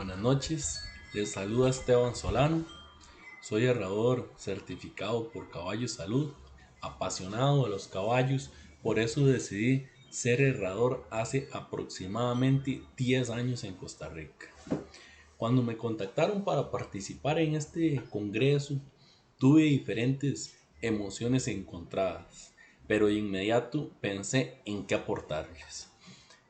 Buenas noches, les saluda Esteban Solano, soy herrador certificado por Caballos Salud, apasionado de los caballos, por eso decidí ser herrador hace aproximadamente 10 años en Costa Rica. Cuando me contactaron para participar en este congreso, tuve diferentes emociones encontradas, pero de inmediato pensé en qué aportarles.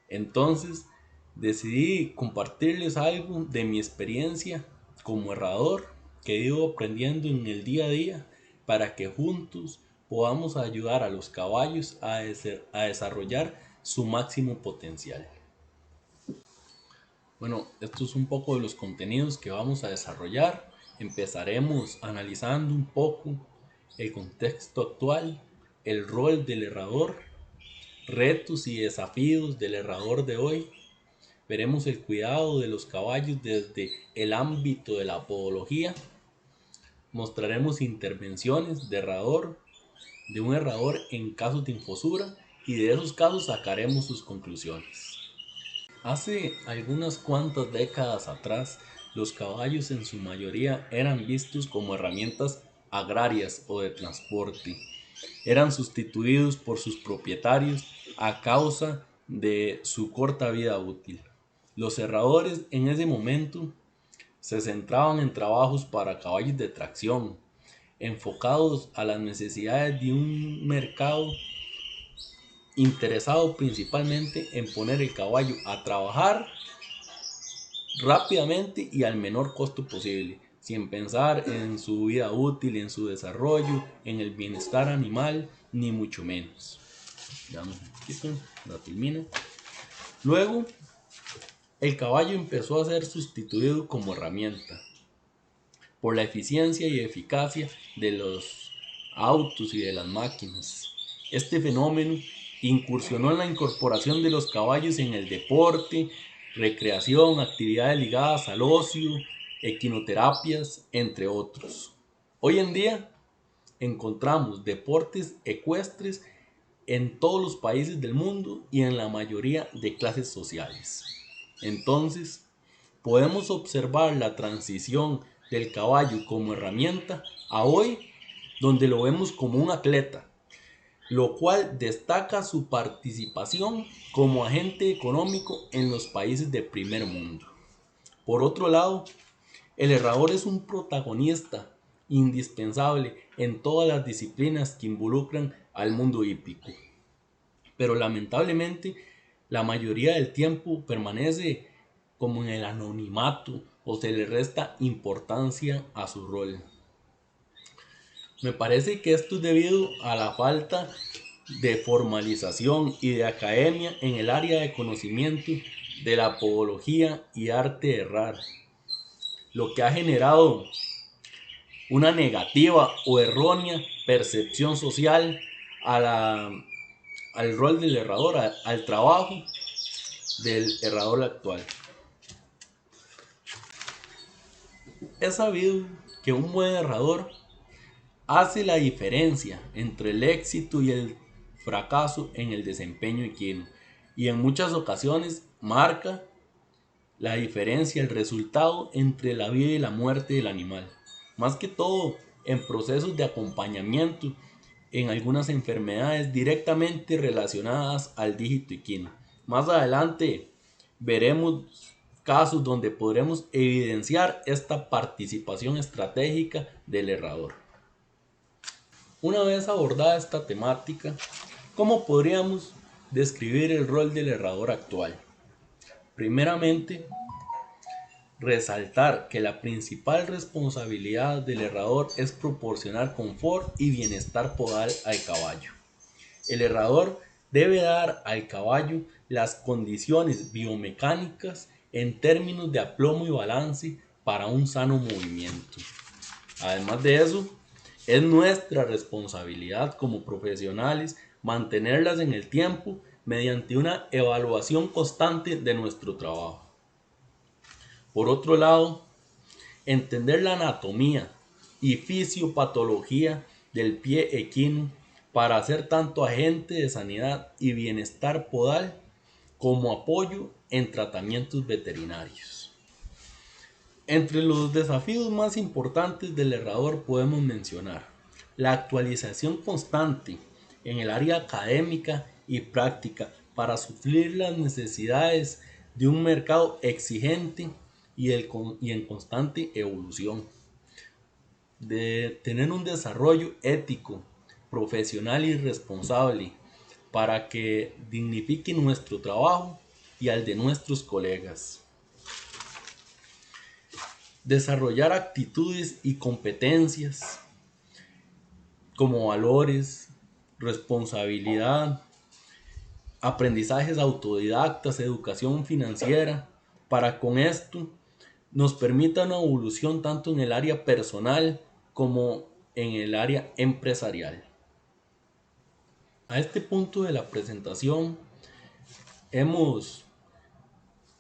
Entonces decidí compartirles algo de mi experiencia como herrador que he ido aprendiendo en el día a día para que juntos podamos ayudar a los caballos a desarrollar su máximo potencial. Bueno, esto es un poco de los contenidos que vamos a desarrollar. Empezaremos analizando un poco el contexto actual, el rol del herrador, retos y desafíos del herrador de hoy. Veremos el cuidado de los caballos desde el ámbito de la podología. Mostraremos intervenciones de un herrador en casos de infosura y de esos casos sacaremos sus conclusiones. Hace algunas cuantas décadas atrás, los caballos en su mayoría eran vistos como herramientas agrarias o de transporte. Eran sustituidos por sus propietarios a causa de su corta vida útil. Los herradores en ese momento se centraban en trabajos para caballos de tracción, enfocados a las necesidades de un mercado interesado principalmente en poner el caballo a trabajar rápidamente y al menor costo posible, sin pensar en su vida útil, en su desarrollo, en el bienestar animal, ni mucho menos. Damos un poquito, la termino. Luego, el caballo empezó a ser sustituido como herramienta por la eficiencia y eficacia de los autos y de las máquinas. Este fenómeno incursionó en la incorporación de los caballos en el deporte, recreación, actividades ligadas al ocio, equinoterapias, entre otros. Hoy en día encontramos deportes ecuestres en todos los países del mundo y en la mayoría de clases sociales. Entonces, podemos observar la transición del caballo como herramienta a hoy, donde lo vemos como un atleta, lo cual destaca su participación como agente económico en los países de primer mundo. Por otro lado, el herrador es un protagonista indispensable en todas las disciplinas que involucran al mundo hípico, pero lamentablemente la mayoría del tiempo permanece como en el anonimato o se le resta importancia a su rol. Me parece que esto es debido a la falta de formalización y de academia en el área de conocimiento de la podología y arte de herrar, lo que ha generado una negativa o errónea percepción social al rol del herrador, al trabajo del herrador actual. Es sabido que un buen herrador hace la diferencia entre el éxito y el fracaso en el desempeño equino y en muchas ocasiones marca la diferencia, el resultado entre la vida y la muerte del animal, más que todo en procesos de acompañamiento en algunas enfermedades directamente relacionadas al dígito equino. Más adelante veremos casos donde podremos evidenciar esta participación estratégica del herrador. Una vez abordada esta temática, ¿cómo podríamos describir el rol del herrador actual? Primeramente, resaltar que la principal responsabilidad del herrador es proporcionar confort y bienestar podal al caballo. El herrador debe dar al caballo las condiciones biomecánicas en términos de aplomo y balance para un sano movimiento. Además de eso, es nuestra responsabilidad como profesionales mantenerlas en el tiempo mediante una evaluación constante de nuestro trabajo. Por otro lado, entender la anatomía y fisiopatología del pie equino para ser tanto agente de sanidad y bienestar podal como apoyo en tratamientos veterinarios. Entre los desafíos más importantes del herrador podemos mencionar la actualización constante en el área académica y práctica para suplir las necesidades de un mercado exigente y en constante evolución, de tener un desarrollo ético, profesional y responsable para que dignifique nuestro trabajo y al de nuestros colegas. Desarrollar actitudes y competencias como valores, responsabilidad, aprendizajes autodidactas, educación financiera, para con esto nos permita una evolución tanto en el área personal como en el área empresarial. A este punto de la presentación hemos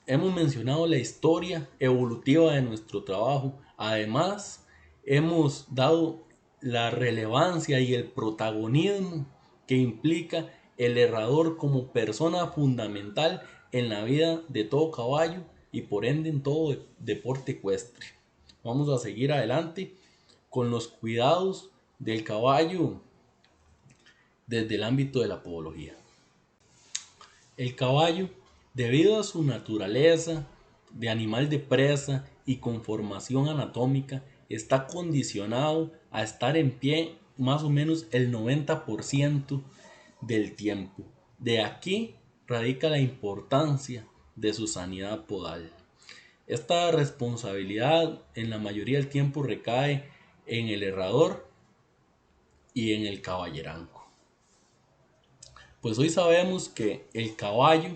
mencionado la historia evolutiva de nuestro trabajo. Además, hemos dado la relevancia y el protagonismo que implica el herrador como persona fundamental en la vida de todo caballo y por ende en todo deporte ecuestre. Vamos a seguir adelante con los cuidados del caballo desde el ámbito de la podología. El caballo, debido a su naturaleza de animal de presa y conformación anatómica, está condicionado a estar en pie más o menos el 90% del tiempo. De aquí radica la importancia de su sanidad podal. Esta responsabilidad en la mayoría del tiempo recae en el herrador y en el caballerango. Pues hoy sabemos que el caballo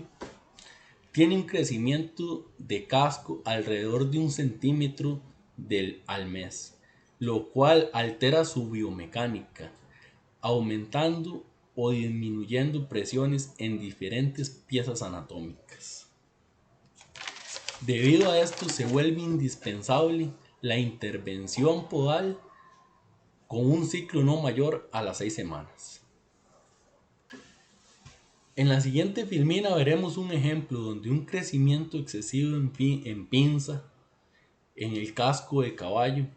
tiene un crecimiento de casco alrededor de 1 centímetro al mes, lo cual altera su biomecánica, aumentando o disminuyendo presiones en diferentes piezas anatómicas. Debido a esto se vuelve indispensable la intervención podal con un ciclo no mayor a las 6 semanas. En la siguiente filmina veremos un ejemplo donde un crecimiento excesivo en pinza en el casco de caballo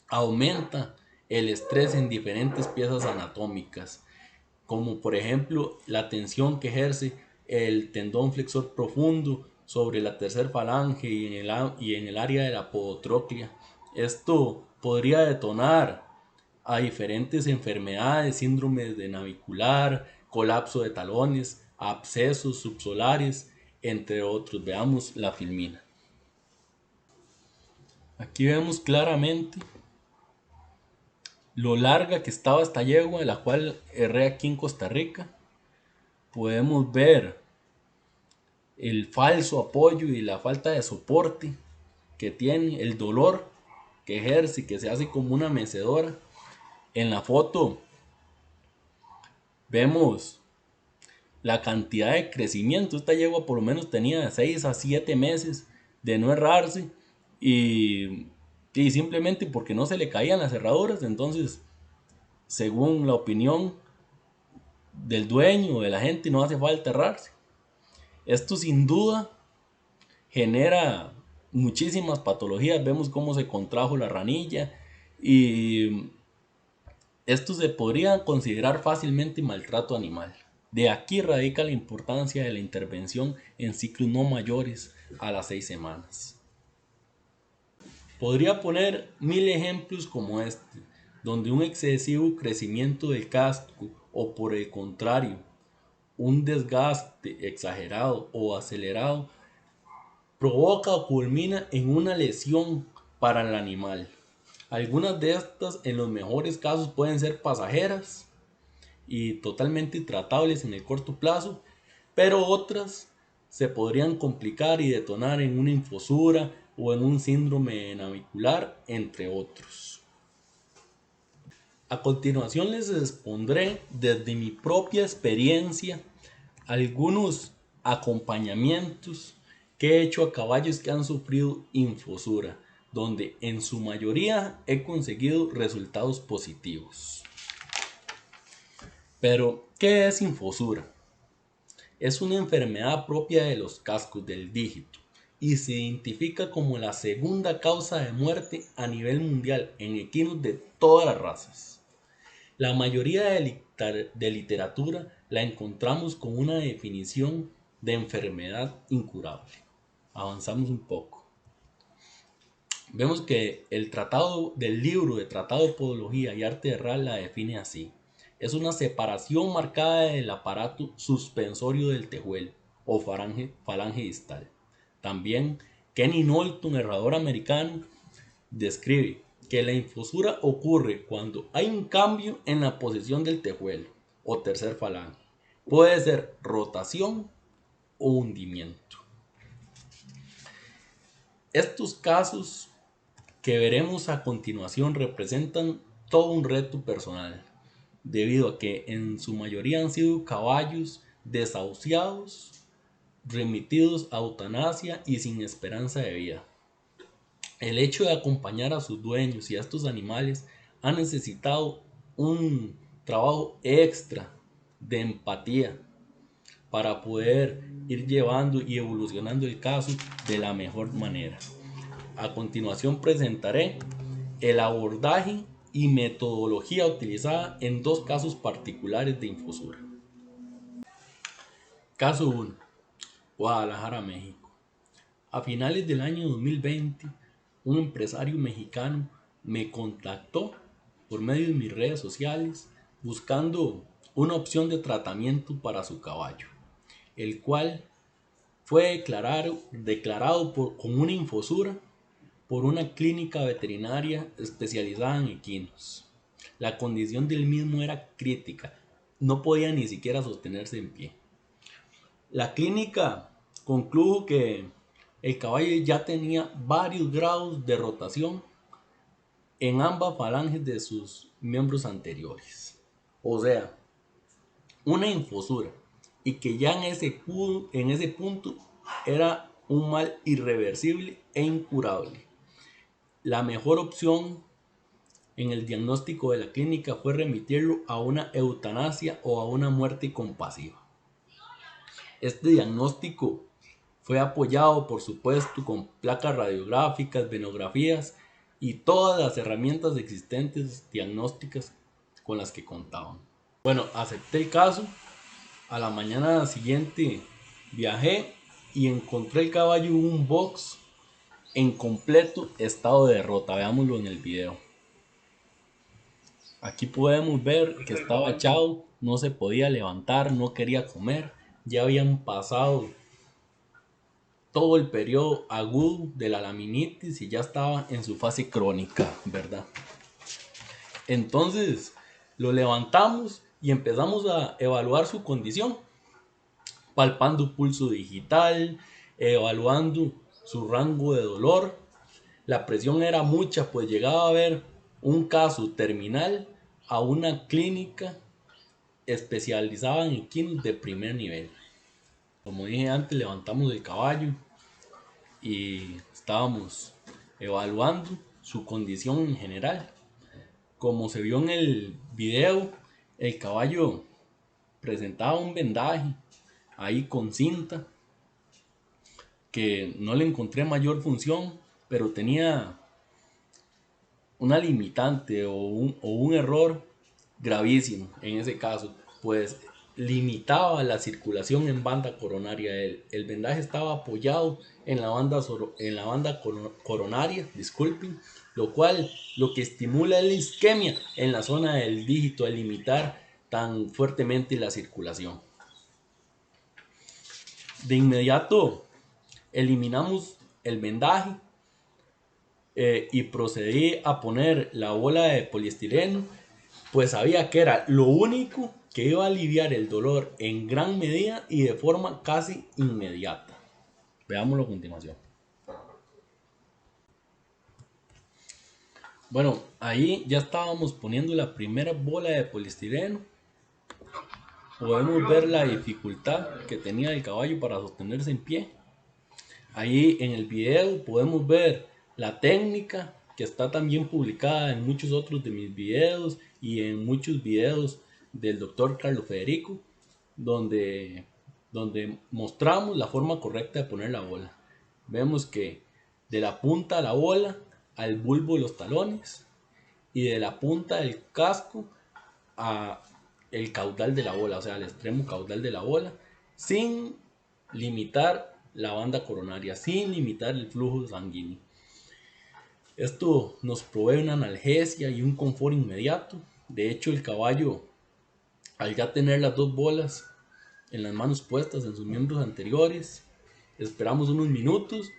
aumenta el estrés en diferentes piezas anatómicas, como por ejemplo la tensión que ejerce el tendón flexor profundo sobre la tercera falange y en el área de la podotroclea. Esto podría detonar a diferentes enfermedades, síndromes de navicular, colapso de talones, abscesos subsolares, entre otros. Veamos la filmina. Aquí vemos claramente lo larga que estaba esta yegua, de la cual herré aquí en Costa Rica. Podemos ver el falso apoyo y la falta de soporte que tiene, el dolor que ejerce, que se hace como una mecedora. En la foto vemos la cantidad de crecimiento. Esta yegua por lo menos tenía 6 a 7 meses de no herrarse y simplemente porque no se le caían las herraduras. Entonces, según la opinión del dueño o de la gente, no hace falta herrarse. Esto sin duda genera muchísimas patologías. Vemos cómo se contrajo la ranilla y esto se podría considerar fácilmente maltrato animal. De aquí radica la importancia de la intervención en ciclos no mayores a las 6 semanas. Podría poner 1000 ejemplos como este, donde un excesivo crecimiento del casco o por el contrario, un desgaste exagerado o acelerado provoca o culmina en una lesión para el animal. Algunas de estas en los mejores casos pueden ser pasajeras y totalmente tratables en el corto plazo, pero otras se podrían complicar y detonar en una infosura o en un síndrome navicular, entre otros. A continuación les expondré desde mi propia experiencia algunos acompañamientos que he hecho a caballos que han sufrido infosura, donde en su mayoría he conseguido resultados positivos. Pero, ¿qué es infosura? Es una enfermedad propia de los cascos del dígito, y se identifica como la segunda causa de muerte a nivel mundial en equinos de todas las razas. La mayoría de literatura la encontramos con una definición de enfermedad incurable. Avanzamos un poco. Vemos que el tratado del libro de Tratado de Podología y Arte de Ral la define así. Es una separación marcada del aparato suspensorio del tejuelo o falange distal. También Kenny Norton, narrador americano, describe que la infosura ocurre cuando hay un cambio en la posición del tejuelo o tercer falange. Puede ser rotación o hundimiento. Estos casos que veremos a continuación representan todo un reto personal, debido a que en su mayoría han sido caballos desahuciados, remitidos a eutanasia y sin esperanza de vida. El hecho de acompañar a sus dueños y a estos animales ha necesitado un trabajo extra de empatía para poder ir llevando y evolucionando el caso de la mejor manera. A continuación presentaré el abordaje y metodología utilizada en dos casos particulares de infosura. Caso 1. Guadalajara, México. A finales del año 2020, un empresario mexicano me contactó por medio de mis redes sociales buscando una opción de tratamiento para su caballo, el cual fue declarado con una infosura por una clínica veterinaria especializada en equinos. La condición del mismo era crítica, no podía ni siquiera sostenerse en pie. La clínica conclujo que el caballo ya tenía varios grados de rotación en ambas falanges de sus miembros anteriores. O sea, una infosura, y que ya en ese punto era un mal irreversible e incurable. La mejor opción en el diagnóstico de la clínica fue remitirlo a una eutanasia o a una muerte compasiva. Este diagnóstico fue apoyado, por supuesto, con placas radiográficas, venografías y todas las herramientas existentes diagnósticas con las que contaban. Bueno, acepté el caso. A la mañana siguiente viajé y encontré el caballo en un box en completo estado de derrota. Veámoslo en el video. Aquí podemos ver que estaba echado, no se podía levantar, no quería comer. Ya habían pasado todo el periodo agudo de la laminitis y ya estaba en su fase crónica, ¿verdad? Entonces lo levantamos y empezamos a evaluar su condición, palpando pulso digital, evaluando su rango de dolor. La presión era mucha, pues llegaba a haber un caso terminal a una clínica especializada en equinos de primer nivel. Como dije antes, levantamos el caballo y estábamos evaluando su condición en general. Como se vio en el video, el caballo presentaba un vendaje ahí con cinta que no le encontré mayor función, pero tenía una limitante o un error gravísimo en ese caso, pues limitaba la circulación en banda coronaria. El vendaje estaba apoyado en la banda coronaria, disculpen, lo cual lo que estimula es la isquemia en la zona del dígito al limitar tan fuertemente la circulación. De inmediato eliminamos el vendaje y procedí a poner la bola de poliestireno, pues sabía que era lo único que iba a aliviar el dolor en gran medida y de forma casi inmediata. Veámoslo a continuación. Bueno, ahí ya estábamos poniendo la primera bola de poliestireno. Podemos ver la dificultad que tenía el caballo para sostenerse en pie. Ahí en el video podemos ver la técnica que está también publicada en muchos otros de mis videos y en muchos videos del doctor Carlos Federico, donde mostramos la forma correcta de poner la bola. Vemos que de la punta de la bola al bulbo de los talones y de la punta del casco a el caudal de la bola, o sea, al extremo caudal de la bola, sin limitar la banda coronaria, sin limitar el flujo sanguíneo. Esto nos provee una analgesia y un confort inmediato. De hecho, el caballo, al ya tener las dos bolas en las manos puestas en sus miembros anteriores, esperamos unos minutos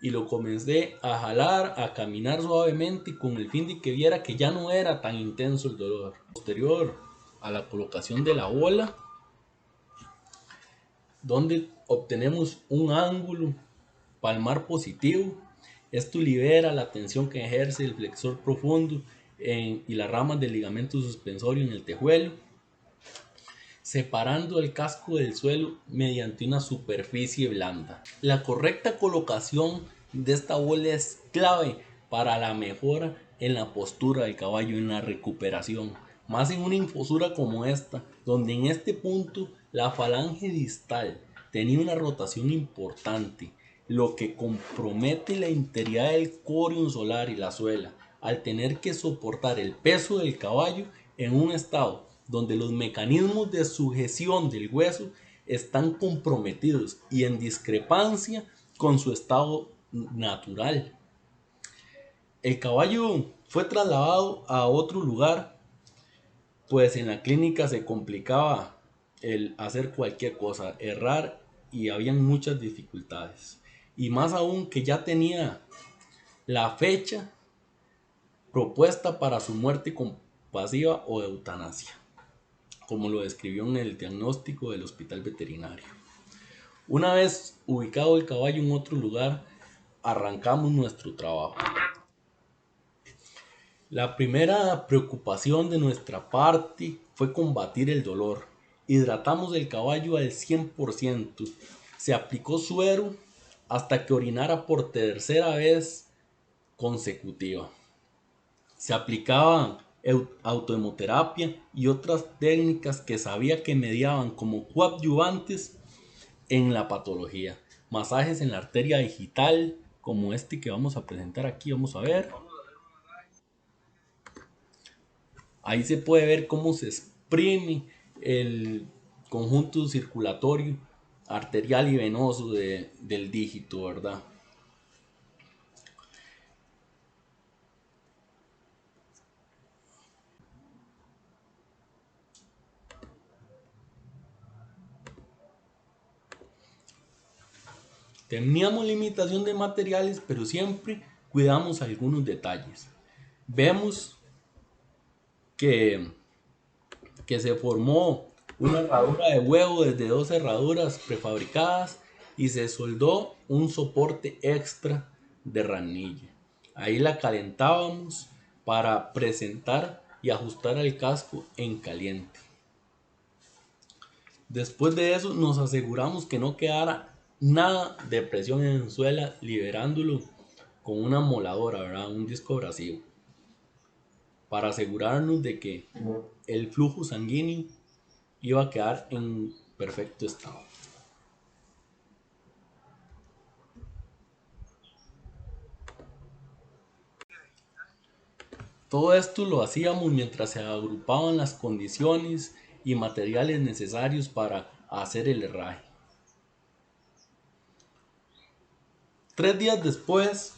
y lo comencé a jalar, a caminar suavemente con el fin de que viera que ya no era tan intenso el dolor. Posterior a la colocación de la bola, donde obtenemos un ángulo palmar positivo. Esto libera la tensión que ejerce el flexor profundo y las ramas del ligamento suspensorio en el tejuelo, separando el casco del suelo mediante una superficie blanda. La correcta colocación de esta bola es clave para la mejora en la postura del caballo, en la recuperación, más en una infosura como esta, donde en este punto la falange distal tenía una rotación importante, lo que compromete la integridad del corium solar y la suela, al tener que soportar el peso del caballo en un estado donde los mecanismos de sujeción del hueso están comprometidos y en discrepancia con su estado natural. El caballo fue trasladado a otro lugar, pues en la clínica se complicaba el hacer cualquier cosa, errar, y habían muchas dificultades. Y más aún que ya tenía la fecha propuesta para su muerte compasiva o eutanasia, como lo describió en el diagnóstico del hospital veterinario. Una vez ubicado el caballo en otro lugar, arrancamos nuestro trabajo. La primera preocupación de nuestra parte fue combatir el dolor. Hidratamos el caballo al 100%. Se aplicó suero hasta que orinara por tercera vez consecutiva. Se aplicaba autohemoterapia y otras técnicas que sabía que mediaban como coadyuvantes en la patología. Masajes en la arteria digital, como este que vamos a presentar aquí, vamos a ver. Ahí se puede ver cómo se exprime el conjunto circulatorio arterial y venoso del dígito, ¿verdad? Teníamos limitación de materiales, pero siempre cuidamos algunos detalles. Vemos que se formó una herradura de huevo desde dos herraduras prefabricadas y se soldó un soporte extra de ranilla. Ahí la calentábamos para presentar y ajustar el casco en caliente. Después de eso nos aseguramos que no quedara nada de presión en la suela, liberándolo con una moladora, ¿verdad? Un disco abrasivo, para asegurarnos de que el flujo sanguíneo iba a quedar en perfecto estado. Todo esto lo hacíamos mientras se agrupaban las condiciones y materiales necesarios para hacer el herraje. 3 días después,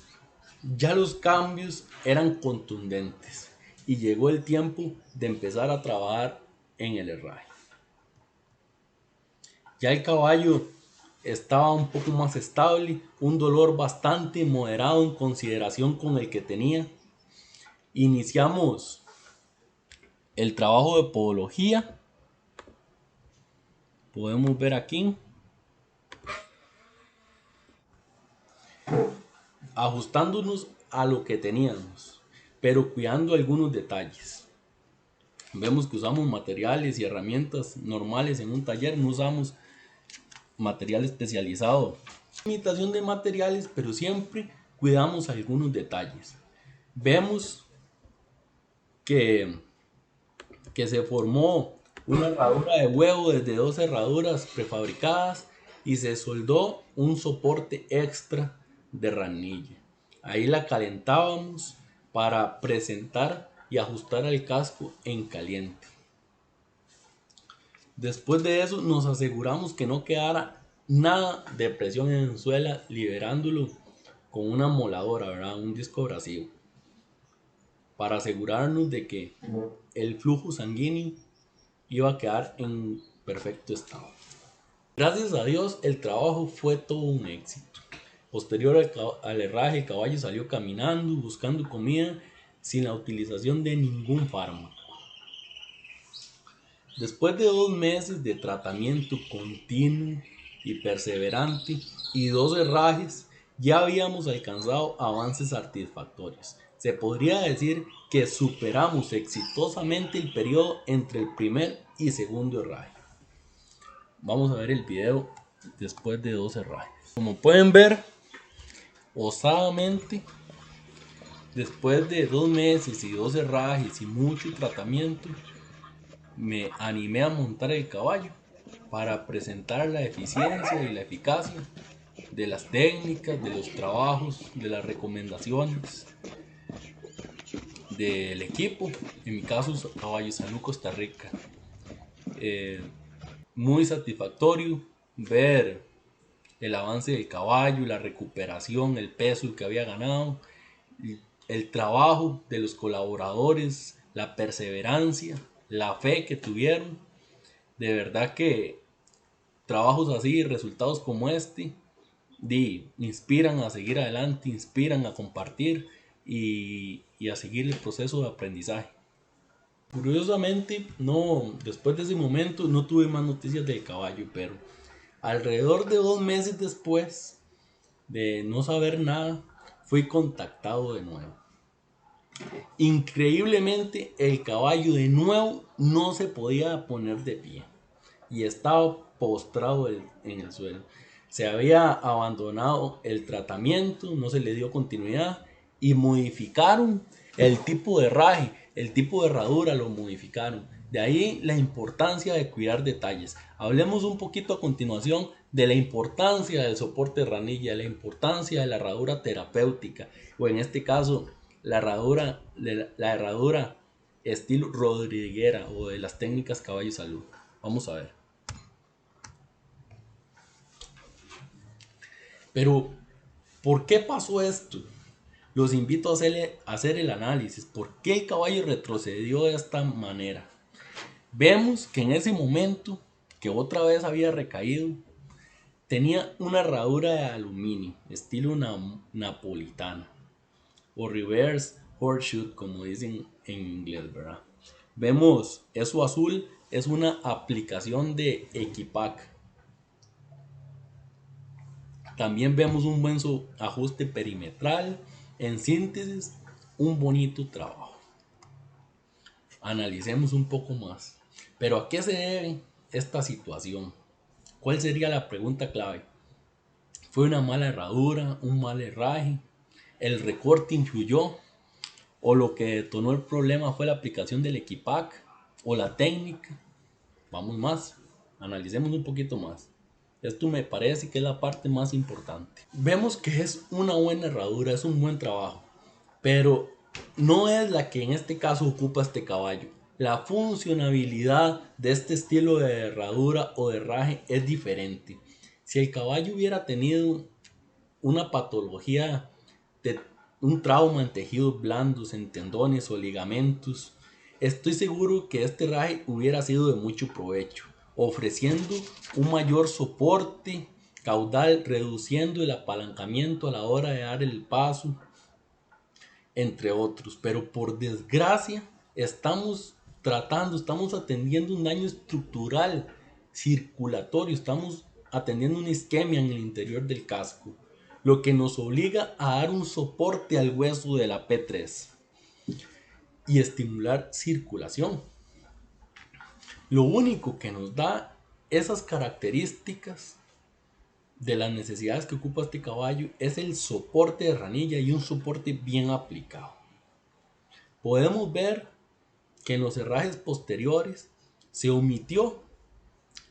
ya los cambios eran contundentes y llegó el tiempo de empezar a trabajar en el herraje. Ya el caballo estaba un poco más estable, un dolor bastante moderado en consideración con el que tenía. Iniciamos el trabajo de podología. Podemos ver aquí, ajustándonos a lo que teníamos, pero cuidando algunos detalles. Vemos que usamos materiales y herramientas normales en un taller, no usamos material especializado. Limitación de materiales, pero siempre cuidamos algunos detalles. Vemos que se formó una herradura de huevo desde dos herraduras prefabricadas y se soldó un soporte extra de ranilla. Ahí la calentábamos para presentar y ajustar el casco en caliente. Después de eso nos aseguramos que no quedara nada de presión en suela, liberándolo con una moladora, ¿verdad? Un disco abrasivo, para asegurarnos de que el flujo sanguíneo iba a quedar en perfecto estado. Gracias a Dios el trabajo fue todo un éxito. Posterior al herraje, el caballo salió caminando, buscando comida, sin la utilización de ningún fármaco. Después de 2 meses de tratamiento continuo y perseverante y 2 herrajes, ya habíamos alcanzado avances satisfactorios. Se podría decir que superamos exitosamente el periodo entre el primer y segundo herraje. Vamos a ver el video después de 2 herrajes. Como pueden ver, osadamente, después de 2 meses y 2 herrajes y mucho tratamiento, me animé a montar el caballo para presentar la eficiencia y la eficacia de las técnicas, de los trabajos, de las recomendaciones del equipo, en mi caso Caballo Salud Costa Rica. Muy satisfactorio ver el avance del caballo, la recuperación, el peso que había ganado, el trabajo de los colaboradores, la perseverancia, la fe que tuvieron. De verdad que trabajos así, resultados como este, inspiran a seguir adelante, inspiran a compartir y a seguir el proceso de aprendizaje. Curiosamente, no, después de ese momento no tuve más noticias del caballo, pero alrededor de 2 meses después de no saber nada, fui contactado de nuevo. Increíblemente, el caballo de nuevo no se podía poner de pie y estaba postrado en el suelo. Se había abandonado el tratamiento, no se le dio continuidad y modificaron el tipo de herraje, el tipo de herradura lo modificaron. De ahí la importancia de cuidar detalles. Hablemos un poquito a continuación de la importancia del soporte de ranilla, la importancia de la herradura terapéutica, o en este caso la herradura estilo rodriguera o de las técnicas Caballo Salud. Vamos a ver. Pero, ¿por qué pasó esto? Los invito a hacer el análisis. ¿Por qué el caballo retrocedió de esta manera? Vemos que en ese momento, que otra vez había recaído, tenía una herradura de aluminio, estilo napolitana, o reverse horseshoe, como dicen en inglés, ¿verdad? Vemos eso azul, es una aplicación de Equipack. También vemos un buen ajuste perimetral. En síntesis, un bonito trabajo. Analicemos un poco más. ¿Pero a qué se debe esta situación? ¿Cuál sería la pregunta clave? ¿Fue una mala herradura, un mal herraje? ¿El recorte influyó? ¿O lo que detonó el problema fue la aplicación del Equipack? ¿O la técnica? Vamos más, analicemos un poquito más. Esto me parece que es la parte más importante. Vemos que es una buena herradura, es un buen trabajo, pero no es la que en este caso ocupa este caballo. La funcionabilidad de este estilo de herradura o de herraje es diferente. Si el caballo hubiera tenido una patología de un trauma en tejidos blandos, en tendones o ligamentos, estoy seguro que este herraje hubiera sido de mucho provecho, ofreciendo un mayor soporte caudal, reduciendo el apalancamiento a la hora de dar el paso, entre otros. Pero por desgracia estamos atendiendo un daño estructural circulatorio, estamos atendiendo una isquemia en el interior del casco, lo que nos obliga a dar un soporte al hueso de la P3 y estimular circulación. Lo único que nos da esas características de las necesidades que ocupa este caballo es el soporte de ranilla y un soporte bien aplicado. Podemos ver que en los herrajes posteriores se omitió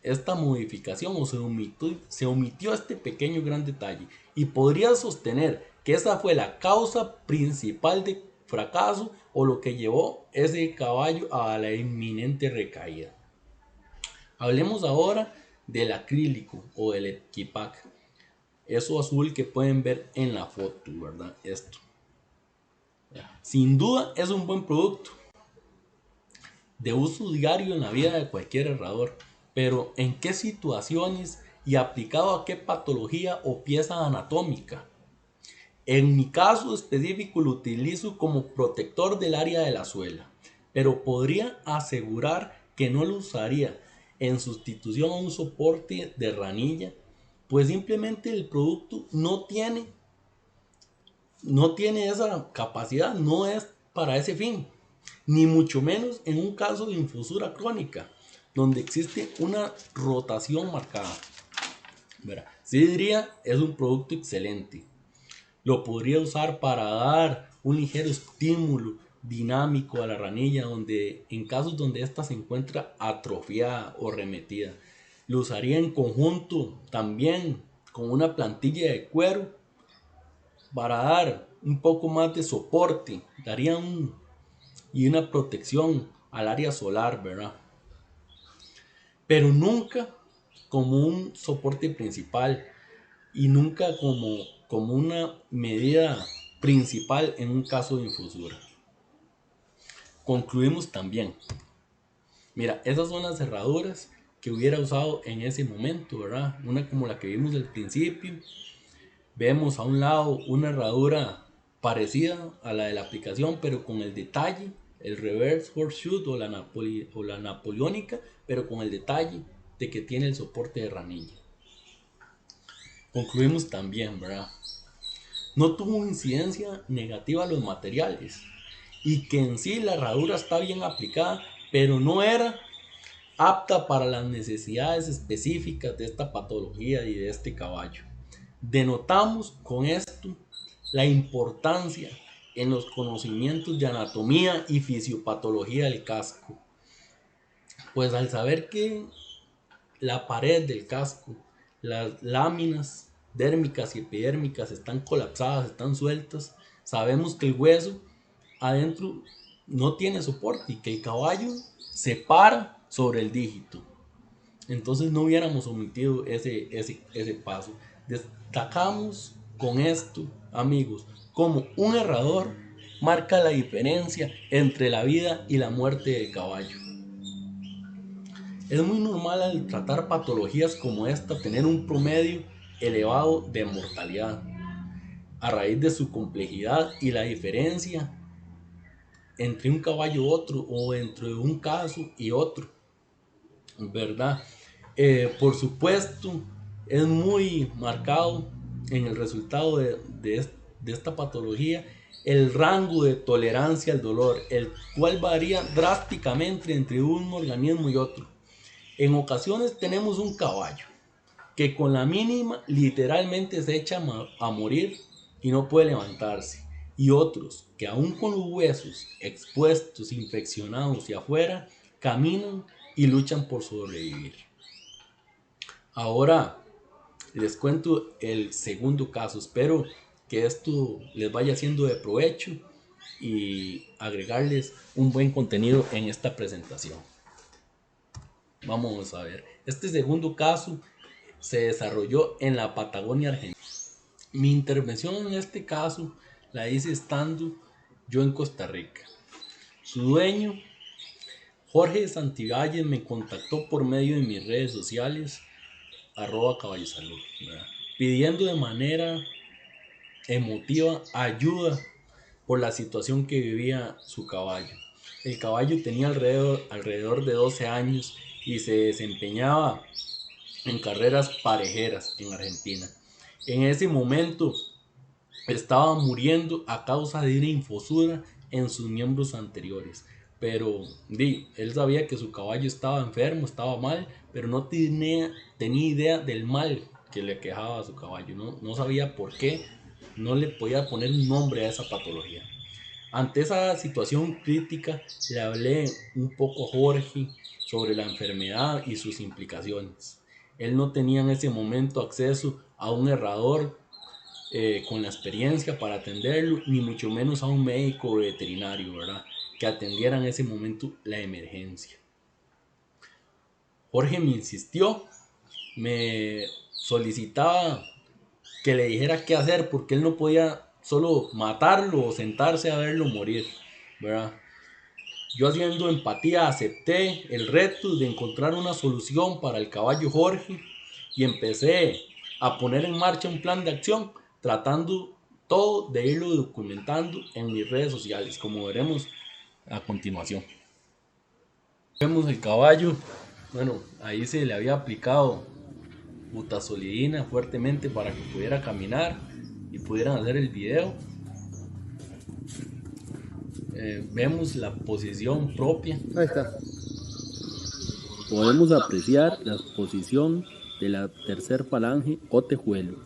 esta modificación o se omitió este pequeño gran detalle y podría sostener que esa fue la causa principal de fracaso o lo que llevó ese caballo a la inminente recaída. Hablemos ahora del acrílico o del equipaje. Eso azul que pueden ver en la foto, ¿verdad? Esto. Sin duda es un buen producto de uso diario en la vida de cualquier herrador, pero ¿en qué situaciones y aplicado a qué patología o pieza anatómica? En mi caso específico lo utilizo como protector del área de la suela, pero podría asegurar que no lo usaría en sustitución a un soporte de ranilla, pues simplemente el producto no tiene esa capacidad, no es para ese fin, ni mucho menos en un caso de infusura crónica, donde existe una rotación marcada. Sí diría, es un producto excelente. Lo podría usar para dar un ligero estímulo dinámico a la ranilla en casos donde ésta se encuentra atrofiada o remetida. Lo usaría en conjunto también con una plantilla de cuero para dar un poco más de soporte, y una protección al área solar, ¿verdad? Pero nunca como un soporte principal y nunca como una medida principal en un caso de infusura. Concluimos también. Mira, esas son las cerraduras que hubiera usado en ese momento, ¿verdad? Una como la que vimos al principio. Vemos a un lado una herradura parecida a la de la aplicación, pero con el detalle, el reverse horseshoe o la napoleónica, pero con el detalle de que tiene el soporte de ranilla. Concluimos también, ¿verdad? No tuvo incidencia negativa a los materiales y que en sí la herradura está bien aplicada, pero no era apta para las necesidades específicas de esta patología y de este caballo. Denotamos con esto la importancia en los conocimientos de anatomía y fisiopatología del casco, pues al saber que la pared del casco, las láminas dérmicas y epidérmicas están colapsadas, están sueltas, sabemos que el hueso adentro no tiene soporte y que el caballo se para sobre el dígito. Entonces no hubiéramos omitido ese paso. Destacamos con esto, amigos, como un herrador marca la diferencia entre la vida y la muerte del caballo. Es muy normal al tratar patologías como esta tener un promedio elevado de mortalidad a raíz de su complejidad y la diferencia entre un caballo y otro o entre un caso y otro, ¿verdad? Por supuesto, es muy marcado en el resultado de esta patología el rango de tolerancia al dolor, el cual varía drásticamente entre un organismo y otro. En ocasiones tenemos un caballo que con la mínima literalmente se echa a morir y no puede levantarse. Y otros que aún con los huesos expuestos, infeccionados y afuera, caminan y luchan por sobrevivir. Ahora les cuento el segundo caso. Espero que esto les vaya siendo de provecho y agregarles un buen contenido en esta presentación. Vamos a ver. Este segundo caso se desarrolló en la Patagonia Argentina. Mi intervención en este caso la hice estando yo en Costa Rica. Su dueño, Jorge Santibáñez, me contactó por medio de mis redes sociales @caballosalud, pidiendo de manera emotiva ayuda por la situación que vivía su caballo. El caballo tenía alrededor de 12 años y se desempeñaba en carreras parejeras en Argentina. En ese momento estaba muriendo a causa de una infusura en sus miembros anteriores. Pero él sabía que su caballo estaba enfermo, estaba mal, pero no tenía idea del mal que le quejaba a su caballo. No sabía por qué, no le podía poner un nombre a esa patología. Ante esa situación crítica, le hablé un poco a Jorge sobre la enfermedad y sus implicaciones. Él no tenía en ese momento acceso a un herrador con la experiencia para atenderlo, ni mucho menos a un médico veterinario, ¿verdad? Que atendiera en ese momento la emergencia. Jorge me insistió, me solicitaba que le dijera qué hacer porque él no podía solo matarlo o sentarse a verlo morir, ¿verdad? Yo, haciendo empatía, acepté el reto de encontrar una solución para el caballo Jorge y empecé a poner en marcha un plan de acción, tratando todo de irlo documentando en mis redes sociales, como veremos a continuación. Vemos el caballo, bueno, ahí se le había aplicado butazolidina fuertemente para que pudiera caminar y pudieran hacer el video. Vemos la posición propia. Ahí está. Podemos apreciar la posición de la tercer falange o tejuelo.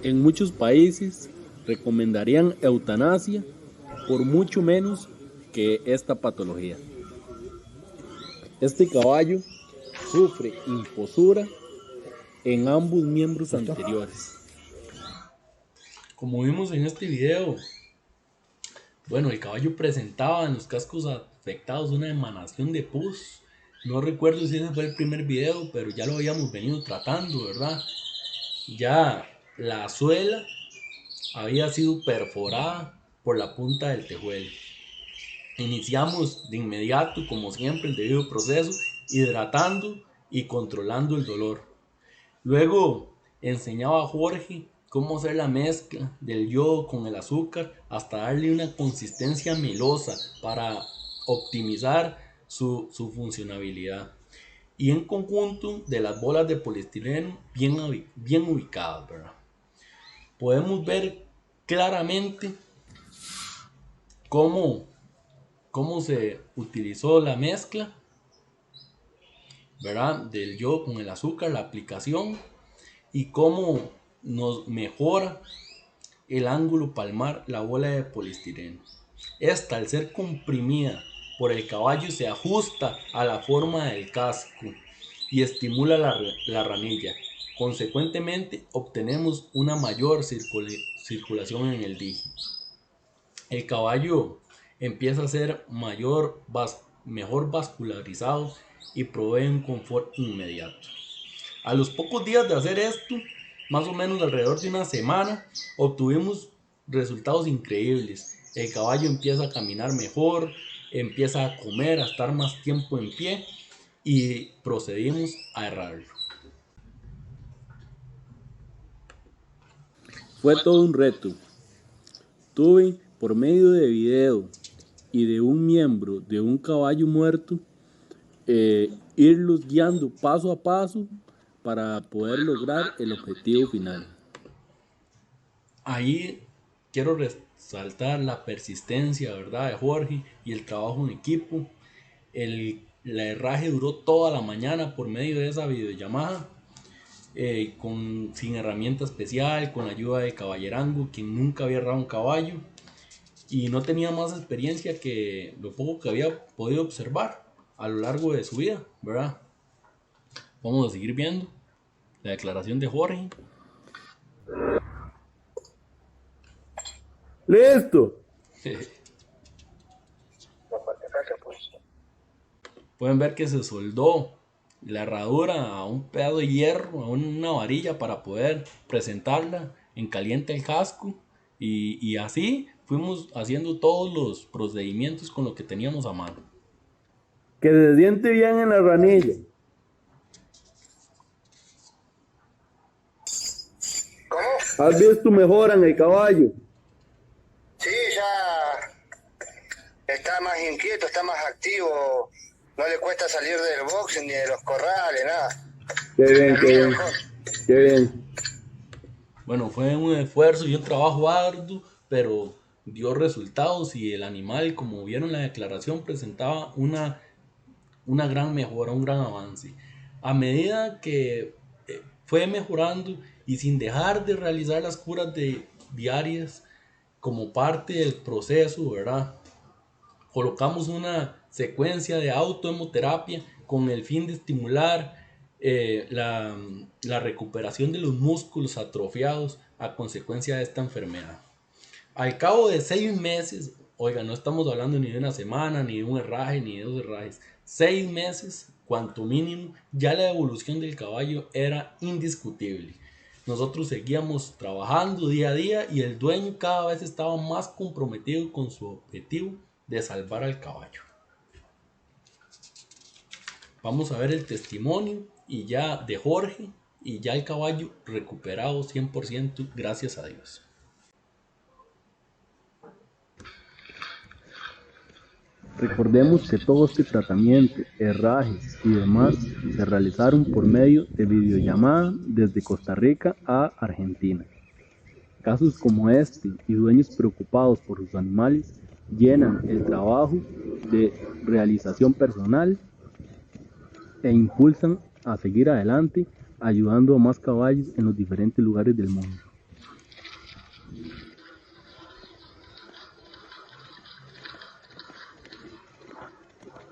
En muchos países recomendarían eutanasia por mucho menos que esta patología. Este caballo sufre imposura en ambos miembros anteriores. Como vimos en este video, bueno, el caballo presentaba en los cascos afectados una emanación de pus. No recuerdo si ese fue el primer video, pero ya lo habíamos venido tratando, ¿verdad? Ya la suela había sido perforada por la punta del tejuelo. Iniciamos de inmediato, como siempre, el debido proceso, hidratando y controlando el dolor. Luego enseñaba a Jorge cómo hacer la mezcla del yodo con el azúcar hasta darle una consistencia melosa para optimizar su funcionabilidad. Y en conjunto de las bolas de poliestireno bien ubicadas, ¿verdad? Podemos ver claramente cómo se utilizó la mezcla, ¿verdad? Del yodo con el azúcar, la aplicación, y cómo nos mejora el ángulo palmar la bola de poliestireno. Esta, al ser comprimida por el caballo, se ajusta a la forma del casco y estimula la ranilla. Consecuentemente, obtenemos una mayor circulación en el dígito. El caballo empieza a ser mejor vascularizado y provee un confort inmediato. A los pocos días de hacer esto, más o menos alrededor de una semana, obtuvimos resultados increíbles. El caballo empieza a caminar mejor, empieza a comer, a estar más tiempo en pie y procedimos a herrarlo. Fue todo un reto. Tuve, por medio de video y de un miembro de un caballo muerto, irlos guiando paso a paso para poder lograr el objetivo final. Ahí quiero resaltar la persistencia, ¿verdad?, de Jorge y el trabajo en equipo. El herraje duró toda la mañana por medio de esa videollamada, sin herramienta especial, con la ayuda de Caballerango, quien nunca había herrado un caballo y no tenía más experiencia que lo poco que había podido observar a lo largo de su vida, ¿verdad? Vamos a seguir viendo la declaración de Jorge. ¡Listo! Pueden ver que se soldó la herradura a un pedazo de hierro, a una varilla, para poder presentarla en caliente al casco, y así fuimos haciendo todos los procedimientos con lo que teníamos a mano. Que se siente bien en la ranilla. ¿Cómo? ¿Has visto mejora en el caballo? Sí, ya está más inquieto, está más activo. No le cuesta salir del box ni de los corrales, nada. Qué bien, qué bien. Qué bien. Bueno, fue un esfuerzo y un trabajo arduo, pero dio resultados, y el animal, como vieron en la declaración, presentaba una gran mejora, un gran avance. A medida que fue mejorando y sin dejar de realizar las curas diarias, como parte del proceso, ¿verdad? Colocamos una secuencia de autohemoterapia con el fin de estimular la recuperación de los músculos atrofiados a consecuencia de esta enfermedad. Al cabo de 6 meses, oiga, no estamos hablando ni de una semana, ni de un herraje, ni de 2 herrajes, 6 meses, cuanto mínimo, ya la evolución del caballo era indiscutible. Nosotros seguíamos trabajando día a día y el dueño cada vez estaba más comprometido con su objetivo de salvar al caballo. Vamos a ver el testimonio y ya de Jorge y ya el caballo recuperado 100%, gracias a Dios. Recordemos que todo este tratamiento, herrajes y demás se realizaron por medio de videollamada desde Costa Rica a Argentina. Casos como este y dueños preocupados por sus animales llenan el trabajo de realización personal e impulsan a seguir adelante ayudando a más caballos en los diferentes lugares del mundo.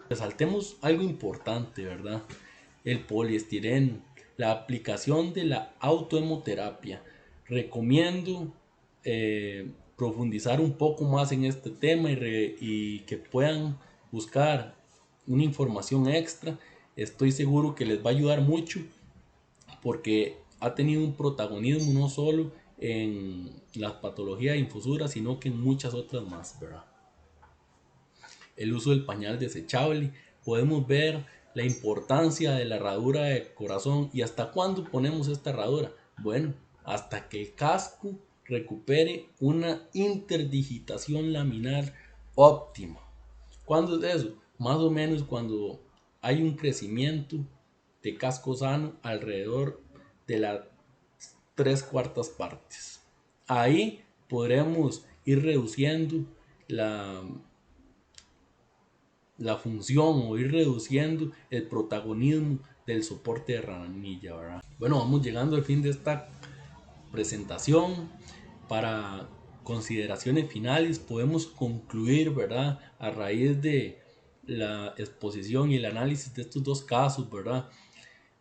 Resaltemos algo importante, ¿verdad? El poliestireno, la aplicación de la autohemoterapia. Recomiendo profundizar un poco más en este tema y que puedan buscar una información extra. Estoy seguro que les va a ayudar mucho porque ha tenido un protagonismo no solo en las patologías de infusura, sino que en muchas otras más, ¿verdad? El uso del pañal desechable, podemos ver la importancia de la herradura de corazón. ¿Y hasta cuándo ponemos esta herradura? Bueno, hasta que el casco recupere una interdigitación laminar óptima. ¿Cuándo es eso? Más o menos cuando hay un crecimiento de casco sano alrededor de las 3/4 partes. Ahí podremos ir reduciendo la función o ir reduciendo el protagonismo del soporte de ranilla, ¿verdad? Bueno, vamos llegando al fin de esta presentación. Para consideraciones finales podemos concluir, ¿verdad? A raíz de la exposición y el análisis de estos dos casos, ¿verdad?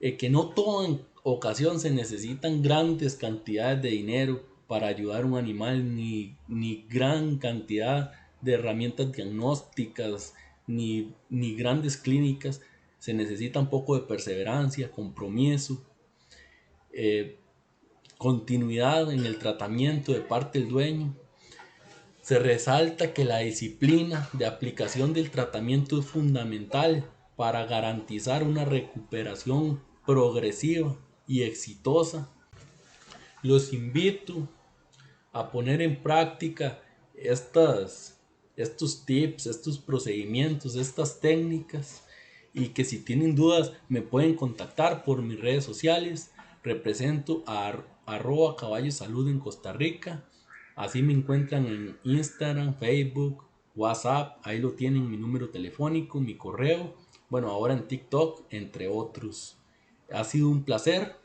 Que no toda ocasión se necesitan grandes cantidades de dinero para ayudar a un animal, ni gran cantidad de herramientas diagnósticas, ni grandes clínicas. Se necesita un poco de perseverancia, compromiso, continuidad en el tratamiento de parte del dueño. Se resalta que la disciplina de aplicación del tratamiento es fundamental para garantizar una recuperación progresiva y exitosa. Los invito a poner en práctica estos tips, estos procedimientos, estas técnicas, y que si tienen dudas me pueden contactar por mis redes sociales. Represento a @caballosalud en Costa Rica. Así me encuentran en Instagram, Facebook, WhatsApp. Ahí lo tienen, mi número telefónico, mi correo. Bueno, ahora en TikTok, entre otros. Ha sido un placer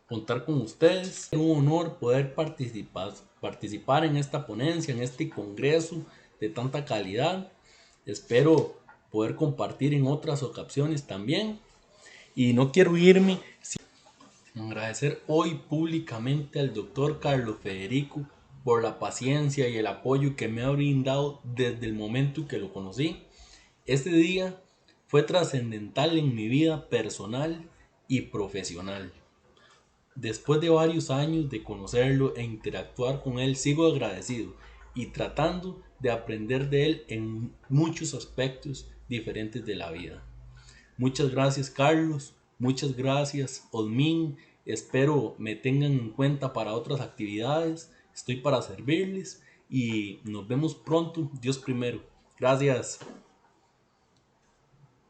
contar con ustedes. Es un honor poder participar en esta ponencia, en este congreso de tanta calidad. Espero poder compartir en otras ocasiones también. Y no quiero irme sin agradecer hoy públicamente al doctor Carlos Federico por la paciencia y el apoyo que me ha brindado desde el momento que lo conocí. Este día fue trascendental en mi vida personal y profesional. Después de varios años de conocerlo e interactuar con él, sigo agradecido y tratando de aprender de él en muchos aspectos diferentes de la vida. Muchas gracias, Carlos. Muchas gracias, Osmin. Espero me tengan en cuenta para otras actividades. Estoy para servirles y nos vemos pronto. Dios primero. Gracias.